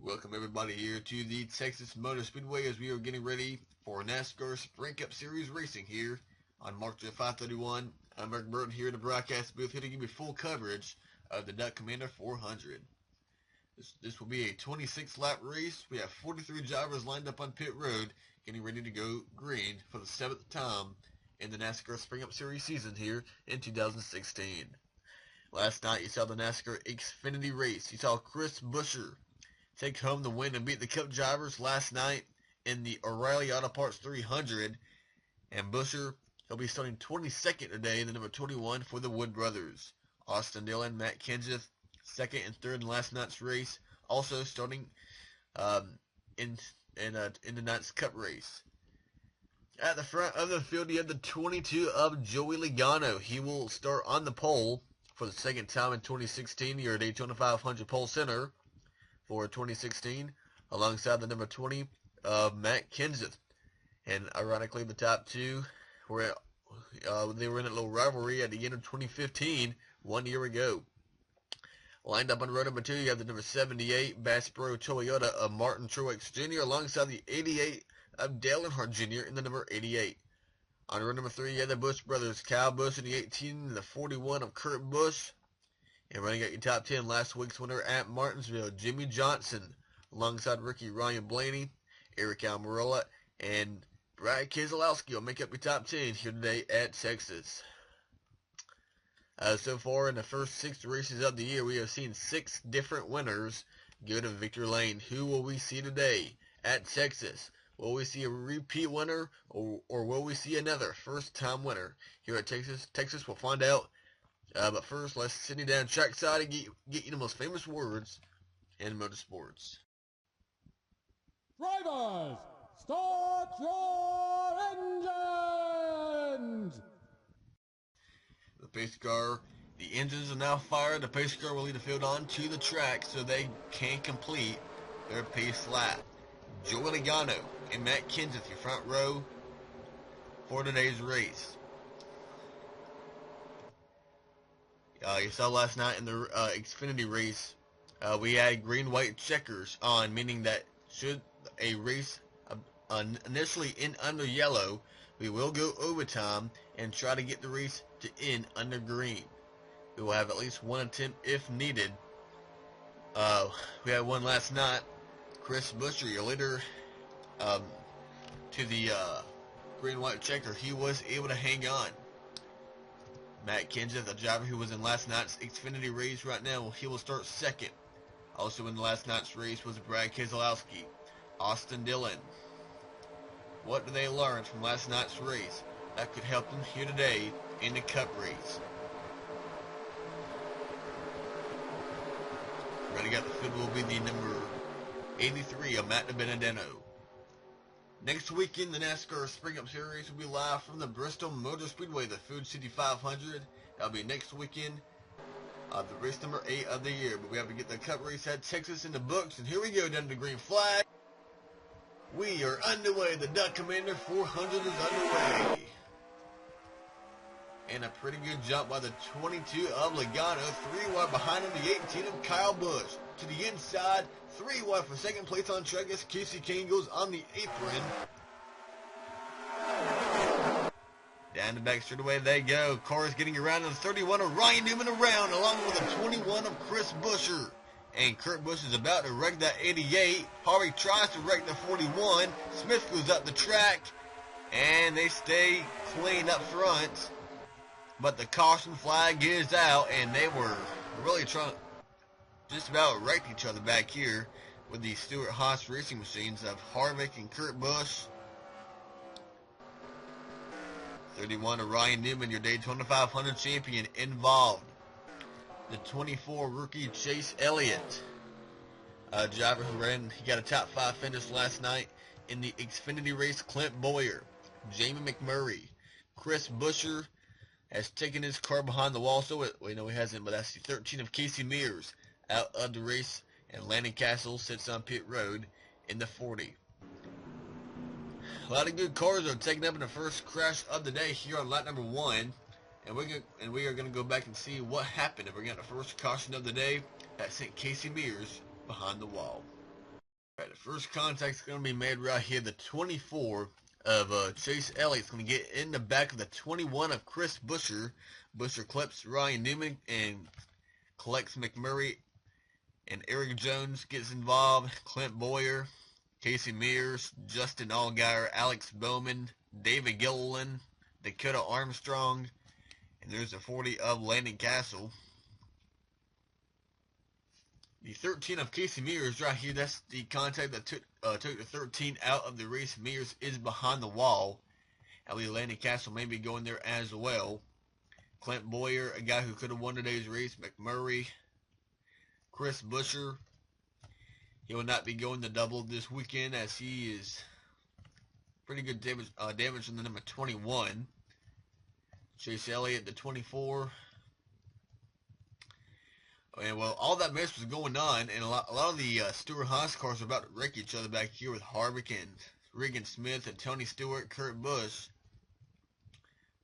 Welcome everybody here to the Texas Motor Speedway as we are getting ready for NASCAR Spring Cup Series racing here on March 531. I'm Eric Burton here in the broadcast booth here to give you full coverage of the Duck Commander 400. This will be a 26 lap race. We have 43 drivers lined up on pit road getting ready to go green for the 7th time in the NASCAR Spring Cup Series season here in 2016. Last night you saw the NASCAR Xfinity race. You saw Chris Buescher take home the win and beat the Cup drivers last night in the O'Reilly Auto Parts 300. And Buescher, he'll be starting 22nd today in the number 21 for the Wood Brothers. Austin Dillon, Matt Kenseth, 2nd and 3rd in last night's race, also starting in the night's Cup race. At the front of the field, you have the 22 of Joey Logano. He will start on the pole for the second time in 2016. Your Daytona 500 pole center for 2016, alongside the number 20 of Matt Kenseth. And ironically, the top two were they were in a little rivalry at the end of 2015, 1 year ago. Lined up on row number 2, you have the number 78 Bass Pro Toyota of Martin Truex Jr. alongside the 88 of Dale Earnhardt Jr. in the number 88. On row number 3, you have the Busch brothers, Kyle Busch in the 18 and the 41 of Kurt Busch. And running at your top 10, last week's winner at Martinsville, Jimmy Johnson, alongside Ricky Ryan Blaney, Eric Almirola, and Brad Keselowski will make up your top 10 here today at Texas. So far in the first 6 races of the year, we have seen 6 different winners go to victory lane. Who will we see today at Texas? Will we see a repeat winner, or will we see another first-time winner here at Texas? Texas, we'll find out. But first, let's sit down trackside and get you the most famous words in motorsports. Drivers, start your engines! The pace car, the engines are now fired. The pace car will lead the field onto the track so they can complete their pace lap. Joey Logano and Matt Kenseth, your front row for today's race. You saw last night in the Xfinity race, we had green-white checkers on, meaning that should a race initially end under yellow, we will go overtime and try to get the race to end under green. We will have at least one attempt if needed. We had one last night. Chris Buescher, your leader to the green-white checker, he was able to hang on. Matt Kenseth, a driver who was in last night's Xfinity race right now, he will start 2nd. Also in last night's race was Brad Keselowski, Austin Dillon. What do they learn from last night's race that could help them here today in the Cup race? Running out the field will be the number 83 of Matt Benedetto. Next weekend, the NASCAR Spring Cup Series will be live from the Bristol Motor Speedway, the Food City 500. That'll be next weekend, the race number 8 of the year. But we have to get the Cup race at Texas in the books. And here we go down to the green flag. We are underway. The Duck Commander 400 is underway. And a pretty good jump by the 22 of Logano. 3 wide behind him, the 18 of Kyle Busch. To the inside, 3 wide for second place on track as Casey Kane goes on the apron. Down the back straightaway they go. Cars getting around in the 31 of Ryan Newman around, along with the 21 of Chris Buescher. And Kurt Busch is about to wreck that 88. Harvey tries to wreck the 41. Smith goes up the track, and they stay clean up front. But the caution flag is out, and they were really trying to just about wrecked each other back here with the Stewart Haas racing machines of Harvick and Kurt Busch. 31 of Ryan Newman, your Daytona 500 champion, involved. The 24 rookie Chase Elliott, a driver who he got a top 5 finish last night in the Xfinity race. Clint Bowyer, Jamie McMurray, Chris Buescher has taken his car behind the wall. So we know he hasn't, but that's the 13 of Casey Mears out of the race, and Landon Castle sits on pit road in the 40. A lot of good cars are taken up in the first crash of the day here on lap number 1, and we are going to go back and see what happened. And we're going to get the first caution of the day that sent Casey Mears behind the wall. Alright, the first contact's going to be made right here. The 24 of Chase Elliott's going to get in the back of the 21 of Chris Buescher. Buescher clips Ryan Newman and collects McMurray, and Eric Jones gets involved. Clint Boyer, Casey Mears, Justin Allgaier, Alex Bowman, David Gilliland, Dakota Armstrong, and there's the 40 of Landon Castle. The 13 of Casey Mears right here, that's the contact that took the 13 out of the race. Mears is behind the wall. I believe Landon Castle may be going there as well. Clint Boyer, a guy who could have won today's race. McMurray, Chris Buescher. He will not be going the double this weekend as he is pretty good damage on the number 21. Chase Elliott, the 24. And well, all that mess was going on, and a lot of the Stewart-Haas cars are about to wreck each other back here with Harvick and Regan Smith and Tony Stewart, Kurt Busch.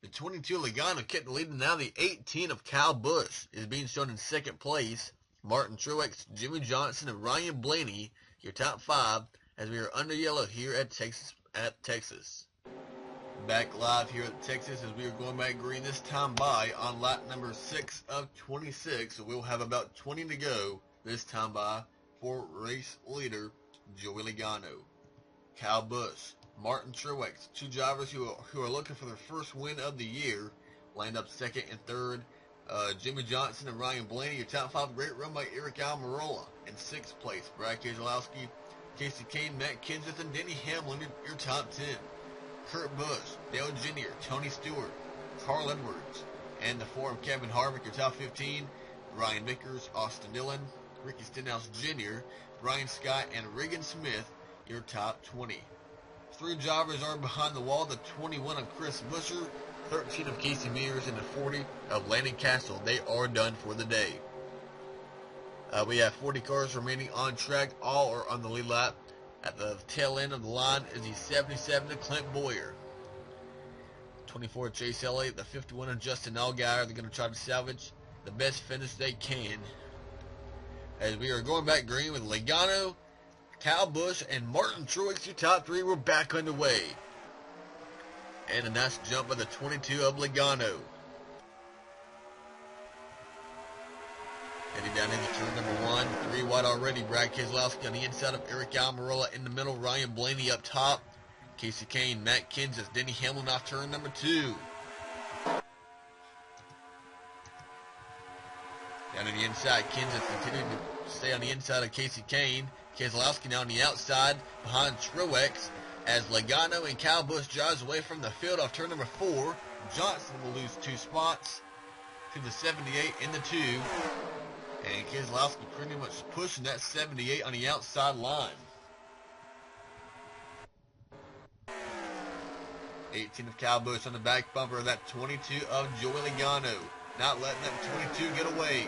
The 22 Logano kept the lead, and now the 18 of Kyle Busch is being shown in second place. Martin Truex, Jimmy Johnson, and Ryan Blaney, your top 5, as we are under yellow here at Texas. Back live here at Texas as we are going back green this time by on lap number 6 of 26. So we'll have about 20 to go this time by for race leader Joey Logano. Kyle Busch, Martin Truex, two drivers who are looking for their first win of the year, lined up second and third. Jimmy Johnson and Ryan Blaney, your top 5. Great run by Eric Almirola in 6th place. Brad Keselowski, Casey Kane, Matt Kenseth, and Denny Hamlin, your top 10. Kurt Busch, Dale Jr., Tony Stewart, Carl Edwards, and the 4 of Kevin Harvick, your top 15. Ryan Vickers, Austin Dillon, Ricky Stenhouse Jr., Brian Scott, and Regan Smith, your top 20. 3 drivers are behind the wall. The 21 of Chris Buescher, 13 of Casey Mears, and the 40 of Landon Castle. They are done for the day. We have 40 cars remaining on track. All are on the lead lap. At the tail end of the line is the 77 of Clint Boyer. 24 of Chase Elliott, the 51 of Justin Allgaier. They're going to try to salvage the best finish they can. As we are going back green with Logano, Kyle Busch, and Martin Truex, your top 3. We're back underway. And a nice jump by the 22 of Logano. Heading down into turn number 1, 3 wide already. Brad Keselowski on the inside of Eric Almirola in the middle. Ryan Blaney up top. Casey Kane, Matt Kenseth, Denny Hamlin off turn number 2. Down on the inside, Kenseth continuing to stay on the inside of Casey Kane. Keselowski now on the outside behind Truex as Logano and Kyle Busch drives away from the field off turn number 4. Johnson will lose 2 spots to the 78 in the 2. And Keselowski pretty much pushing that 78 on the outside line. 18 of Kyle Busch on the back bumper of that 22 of Joey Logano. Not letting that 22 get away.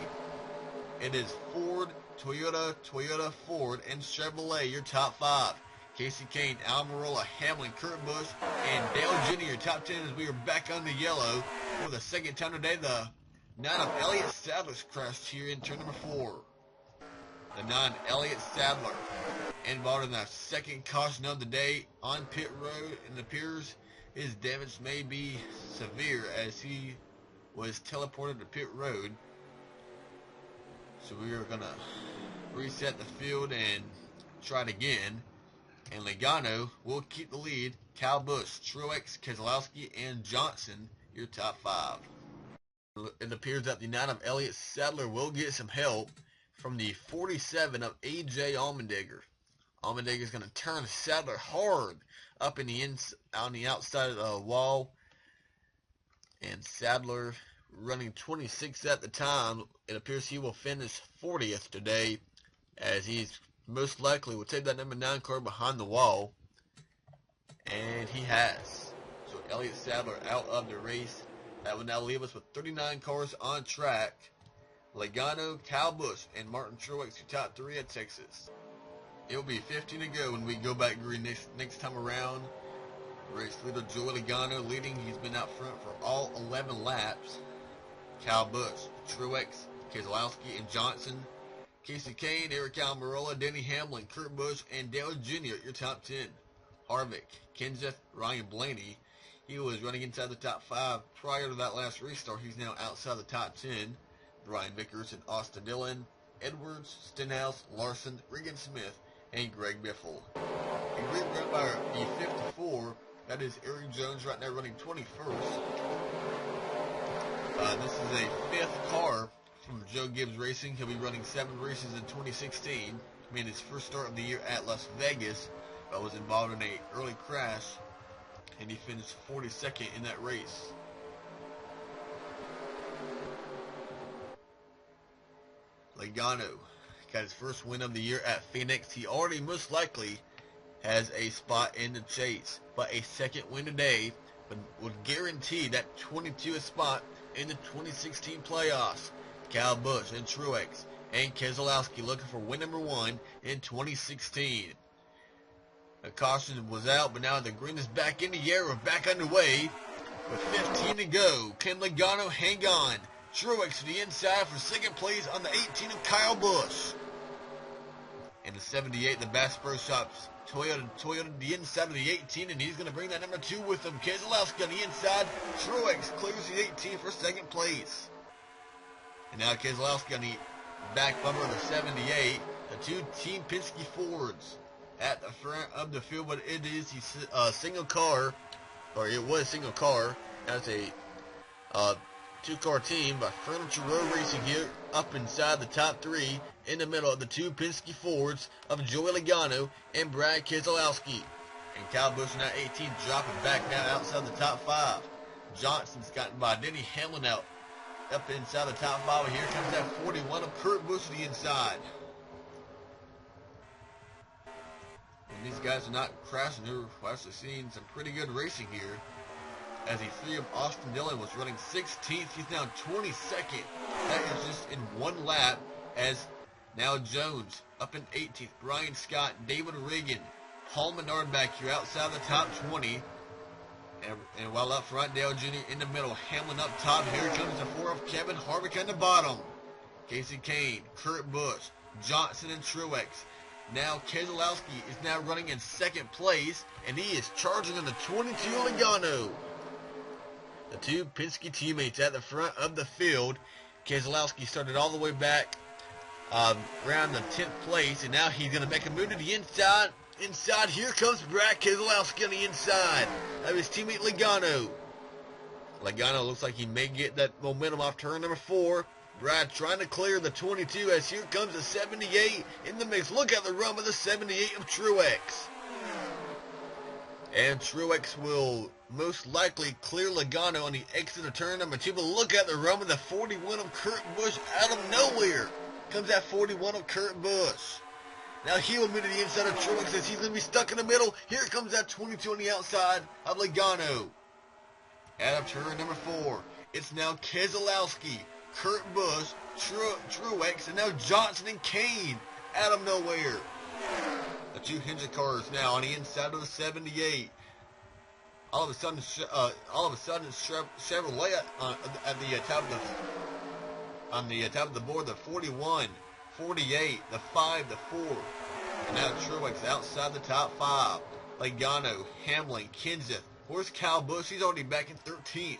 It is Ford, Toyota, Ford, and Chevrolet, your top 5. Casey Kane, Almirola, Hamlin, Kurt Busch, and Dale Jr., your top 10 as we are back on the yellow for the second time today. The 9 of Elliott Sadler's crashed here in turn number 4. The 9 Elliott Sadler involved in the second caution of the day on pit road, and it appears his damage may be severe as he was teleported to pit road. So we are going to reset the field and try it again. And Logano will keep the lead. Kyle Busch, Truex, Keselowski, and Johnson, your top 5. It appears that the 9 of Elliott Sadler will get some help from the 47 of A.J. Allmendinger. Allmendinger is going to turn Sadler hard up in the on the outside of the wall. And Sadler running 26 at the time. It appears he will finish 40th today as he's most likely will take that number 9 car behind the wall. And he has. So Elliott Sadler out of the race. That would now leave us with 39 cars on track. Logano, Kyle Busch, and Martin Truex, your top 3 at Texas. It will be 15 to go when we go back green next time around. Race leader Joey Logano leading. He's been out front for all 11 laps. Kyle Busch, Truex, Keselowski, and Johnson Casey Kane, Eric Almirola, Denny Hamlin, Kurt Busch, and Dale Jr. your top 10. Harvick, Kenseth, Ryan Blaney. He was running inside the top 5 prior to that last restart. He's now outside the top 10. Brian Vickers and Austin Dillon, Edwards, Stenhouse, Larson, Regan Smith, and Greg Biffle. A great run by the 54. That is Eric Jones right now running 21st. This is a 5th car from Joe Gibbs Racing. He'll be running 7 races in 2016. Made his first start of the year at Las Vegas, but was involved in an early crash, and he finished 42nd in that race. Logano got his first win of the year at Phoenix. He already most likely has a spot in the chase, but a second win today would guarantee that 22th spot in the 2016 playoffs. Kyle Busch and Truex and Keselowski looking for win number 1 in 2016. The caution was out, but now the green is back in the air. We're back underway with 15 to go. Can Logano hang on? Truex to the inside for second place on the 18 of Kyle Busch. In the 78, the Bass Pro Shops Toyota to the inside of the 18, and he's going to bring that number 2 with him. Keselowski on the inside. Truex clears the 18 for second place. And now Keselowski on the back bumper of the 78. The 2 Team Penske Fords at the front of the field, but it is a single car, or it was a single car. That's a 2-car team by Furniture Road Racing here, up inside the top 3, in the middle of the 2 Penske Fords of Joey Logano and Brad Keselowski. And Kyle Busch now 18, dropping back now outside the top 5. Johnson's gotten by Denny Hamlin out up inside the top 5. Here comes that 41 of Kurt Busch to the inside. And these guys are not crashing. We're actually seeing some pretty good racing here. As the 3 of Austin Dillon was running 16th, he's now 22nd. That is just in one lap, as now Jones up in 18th. Brian Scott, David Regan, Paul Menard back here outside the top 20. And while up front, Dale Jr. in the middle. Hamlin up top. Here comes the 4 of Kevin Harvick on the bottom. Casey Kane, Kurt Busch, Johnson, and Truex. Now Keselowski is now running in second place, and he is charging on the 22 Logano. The 2 Penske teammates at the front of the field. Keselowski started all the way back around the 10th place, and now he's going to make a move to the inside. Inside, here comes Brad Keselowski on the inside of his teammate Logano. Logano looks like he may get that momentum off turn number 4. Brad trying to clear the 22 as here comes the 78 in the mix. Look at the run of the 78 of Truex. And Truex will most likely clear Logano on the exit of turn number 2. But look at the run of the 41 of Kurt Busch out of nowhere. Comes that 41 of Kurt Busch. Now he will move to the inside of Truex as he's going to be stuck in the middle. Here comes that 22 on the outside of Logano. Out of turn number 4, it's now Keselowski, Kurt Busch, Truex, and now Johnson and Kane out of nowhere. The 2 Hendrick cars now on the inside of the 78. All of a sudden, Chevrolet at the top of the board. The 41, 48, the 5, the 4, and now Truex outside the top 5. Logano, Hamlin, Kenseth. Where's Kyle Busch? He's already back in 13th.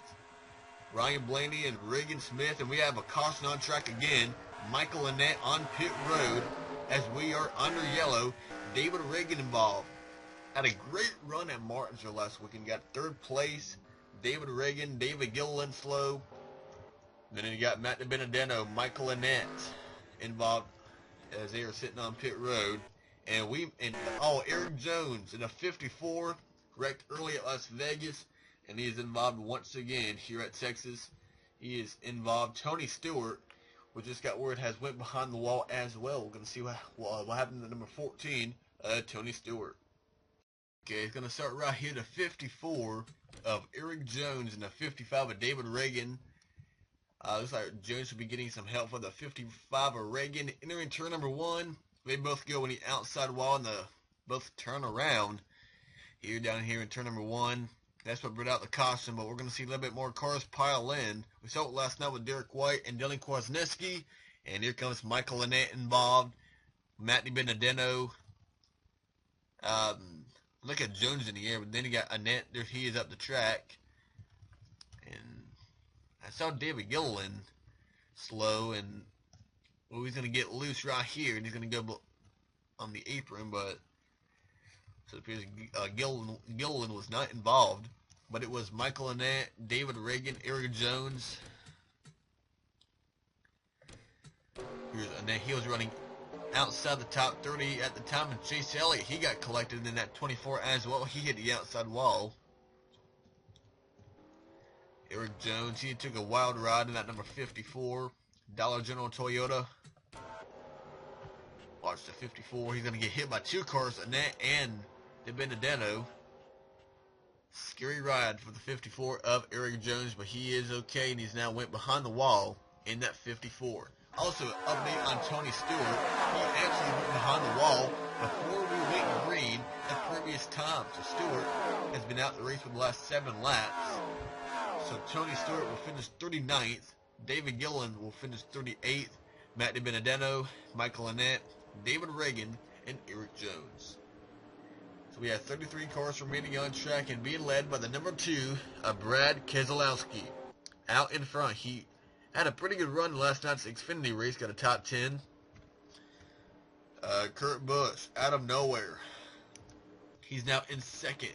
Ryan Blaney and Regan Smith, and we have a caution on track again. Michael Annett on pit road as we are under yellow. David Regan involved. Had a great run at Martinsville last weekend. Got 3rd place. David Regan, David Gilliland slow. Then you got Matt DiBenedetto, Michael Annett involved as they are sitting on pit road. And Eric Jones in a 54 wrecked early at Las Vegas, and he is involved once again here at Texas. He is involved. Tony Stewart, we just got word, has went behind the wall as well. We're going to see what happened to number 14, Tony Stewart. Okay, it's going to start right here, the 54 of Eric Jones and the 55 of David Regan. Looks like Jones will be getting some help for the 55 of Regan. Entering turn number 1, they both go on the outside wall and both turn around. Here down here in turn number 1. That's what brought out the caution, but we're going to see a little bit more cars pile in. We saw it last night with Derek White and Dylan Kwasniewski, And here comes Michael Annett involved. Matty Benedetto. Look at Jones in the air, but then you got Annett. There he is up the track. And I saw David Gilliland slow, and well, he's going to get loose right here, and he's going to go on the apron, but so it appears Gilliland was not involved. But it was Michael Annett, David Reagan, Eric Jones. Here's Annett. He was running outside the top 30 at the time, and Chase Elliott, he got collected in that 24 as well. He hit the outside wall. Eric Jones, he took a wild ride in that number 54. Dollar General Toyota. Watch the 54. He's going to get hit by two cars, Annett and De Benedetto. Scary ride for the 54 of Eric Jones, but he is okay, and he's now went behind the wall in that 54. Also, an update on Tony Stewart. He actually went behind the wall before we went green the previous time. So Stewart has been out the race for the last 7 laps. So Tony Stewart will finish 39th. David Gilliland will finish 38th. Matt De Benedetto, Michael Annett, David Reagan, and Eric Jones. So we have 33 cars remaining on track and being led by the number 2, Brad Keselowski. Out in front, he had a pretty good run last night's Xfinity race, got a top 10. Kurt Busch, out of nowhere. He's now in second.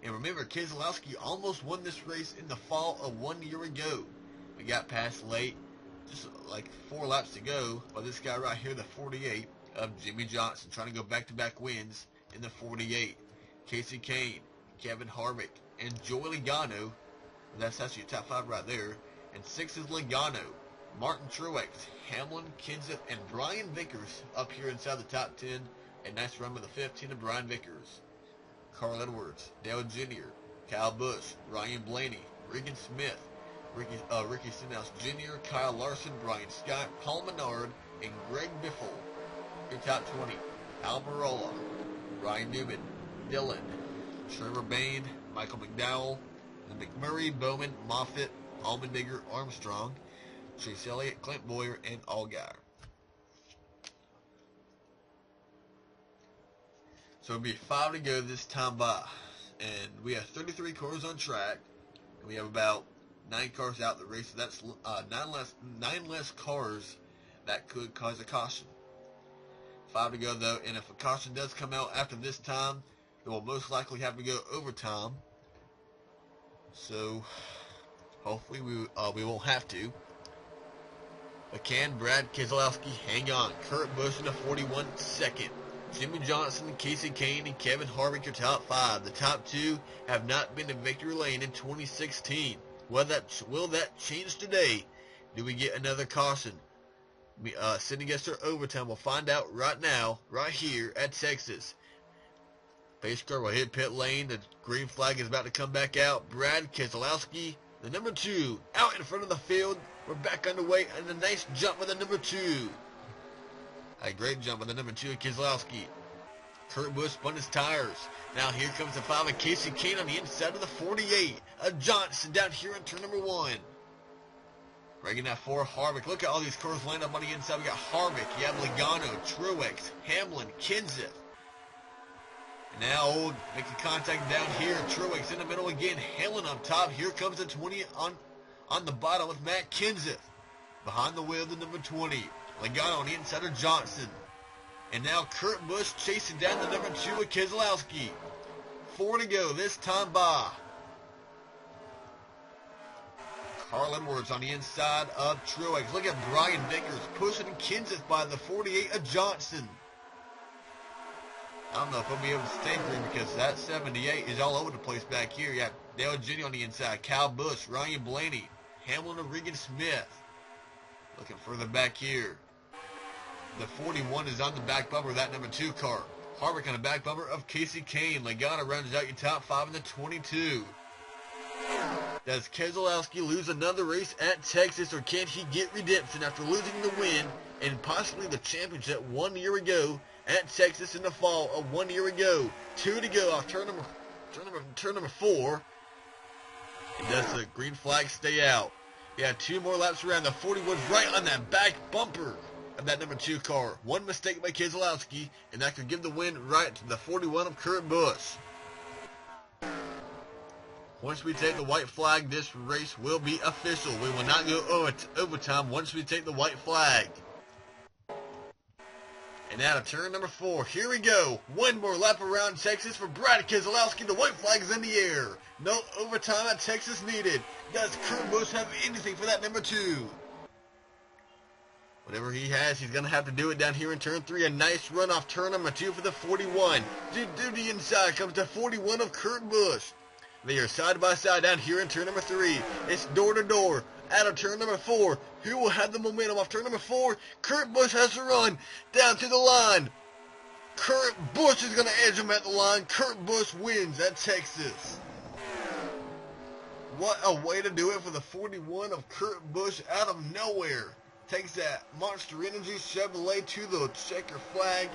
And remember, Keselowski almost won this race in the fall of 1 year ago. We got past late, just like 4 laps to go, by this guy right here, the 48 of Jimmy Johnson, trying to go back-to-back wins in the 48. Casey Kane, Kevin Harvick, and Joey Logano. That's actually a top 5 right there. And 6 is Logano, Martin Truex, Hamlin, Kenseth, and Brian Vickers up here inside the top 10. A nice run with the 15 of Brian Vickers. Carl Edwards, Dale Jr., Kyle Busch, Ryan Blaney, Regan Smith, Ricky Stenhouse Jr., Kyle Larson, Brian Scott, Paul Menard, and Greg Biffle. Your top 20, Almirola, Ryan Newman, Dillon, Trevor Bayne, Michael McDowell, McMurray, Bowman, Moffitt, Allmendinger, Armstrong, Chase Elliott, Clint Boyer, and Allgaier. So it'll be 5 to go this time by. And we have 33 cars on track. And we have about 9 cars out the race. So that's 9 less cars that could cause a caution. 5 to go though. And if a caution does come out after this time, it will most likely have to go overtime. So hopefully we won't have to. But can Brad Keselowski hang on? Kurt Busch in the 41 second. Jimmy Johnson, Casey Kane, and Kevin Harvick your top 5. The top 2 have not been in victory lane in 2016. Will that change today? Do we get another caution? Sitting against our overtime. We'll find out right now, right here at Texas. Pace car will hit pit lane. The green flag is about to come back out. Brad Keselowski, the number 2, out in front of the field. We're back underway, and a nice jump with the number 2. A great jump with the number 2 of Keselowski. Kurt Busch spun his tires. Now here comes the 5 of Casey Kane on the inside of the 48. A Johnson down here in turn number 1. Reagan at 4, Harvick. Look at all these cars lined up on the inside. We got Harvick, you have Logano, Truex, Hamlin, Kenseth. And now making contact down here. Truex in the middle again. Hamlin up top. Here comes the 20 on the bottom with Matt Kenseth. Behind the wheel, the number 20. Logano on the inside of Johnson. And now Kurt Busch chasing down the number 2 of Keselowski. 4 to go this time by. Carl Edwards on the inside of Truex. Look at Brian Vickers pushing Kenseth by the 48 of Johnson. I don't know if I'll be able to stay green because that 78 is all over the place back here. You have Dale Jr. on the inside, Kyle Busch, Ryan Blaney, Hamlin and Regan Smith. Looking further back here. The 41 is on the back bumper of that number 2 car. Harvick on the back bumper of Casey Kane. Logano rounds out your top 5 in the 22. Does Keselowski lose another race at Texas, or can he get redemption after losing the win and possibly the championship 1 year ago at Texas in the fall of 1 year ago? 2 to go off turn number 4. And does the green flag stay out? Yeah, 2 more laps around. The 41's right on that back bumper of that number 2 car. One mistake by Keselowski, and that could give the win right to the 41 of Kurt Busch. Once we take the white flag, this race will be official. We will not go overtime once we take the white flag. And now to turn number 4. Here we go. One more lap around Texas for Brad Keselowski. The white flag is in the air. No overtime at Texas needed. Does Kurt Busch have anything for that number 2? Whatever he has, he's going to have to do it down here in turn 3. A nice run off turn number 2 for the 41. To the inside comes the 41 of Kurt Busch. They are side by side down here in turn number 3. It's door to door. Out of turn number 4. Who will have the momentum off turn number 4? Kurt Busch has to run down to the line. Kurt Busch is going to edge him at the line. Kurt Busch wins at Texas. What a way to do it for the 41 of Kurt Busch out of nowhere. Takes that Monster Energy Chevrolet to the checker flag,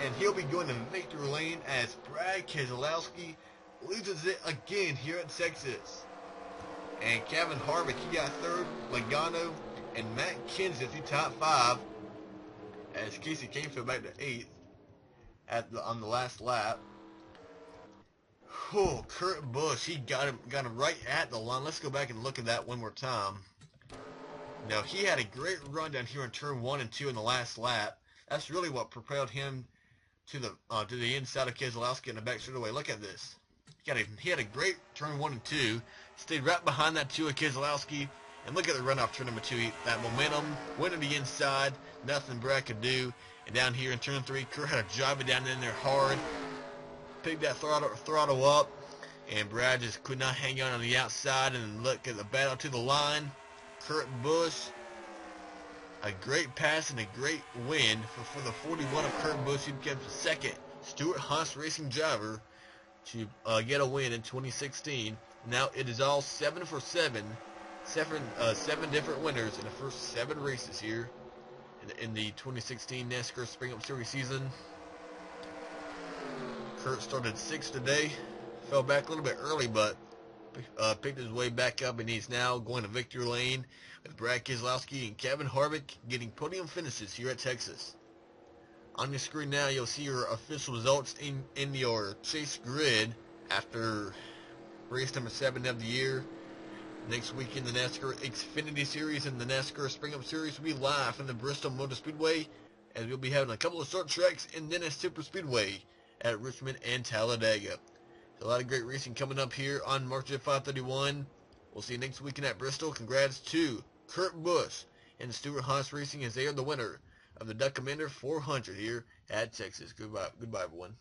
and he'll be going to victory lane as Brad Keselowski loses it again here at Texas. And Kevin Harvick, he got 3rd. Logano and Matt Kenseth, top 5. As Casey Canfield back to 8th on the last lap. Oh, Kurt Busch, he got him right at the line. Let's go back and look at that one more time. Now, he had a great run down here in turn 1 and 2 in the last lap. That's really what propelled him to the inside of Keselowski in the back straightaway. Look at this. He had a great turn 1 and 2. Stayed right behind that 2 of Keselowski. And look at the run off turn number 2. That momentum went to the inside. Nothing Brad could do. And down here in turn 3, Kurt had to drive it down in there hard. Picked that throttle up. And Brad just could not hang on the outside. And look at the battle to the line. Kurt Busch, a great pass and a great win for the 41 of Kurt Busch. He became the second Stewart-Haas racing driver to get a win in 2016. Now it is all 7 for 7. Seven different winners in the first 7 races here in the 2016 NASCAR Spring Up Series season. Kurt started 6th today. Fell back a little bit early, but picked his way back up, and he's now going to victory lane with Brad Keselowski and Kevin Harvick getting podium finishes here at Texas. On your screen now, you'll see your official results in your chase grid after race number 7 of the year. Next week in the NASCAR Xfinity Series and the NASCAR Spring Up Series will be live from the Bristol Motor Speedway, as we'll be having a couple of short tracks and then a super speedway at Richmond and Talladega. A lot of great racing coming up here on March 531. We'll see you next weekend at Bristol. Congrats to Kurt Busch and Stewart-Haas Racing, as they are the winner of the Duck Commander 400 here at Texas. Goodbye everyone.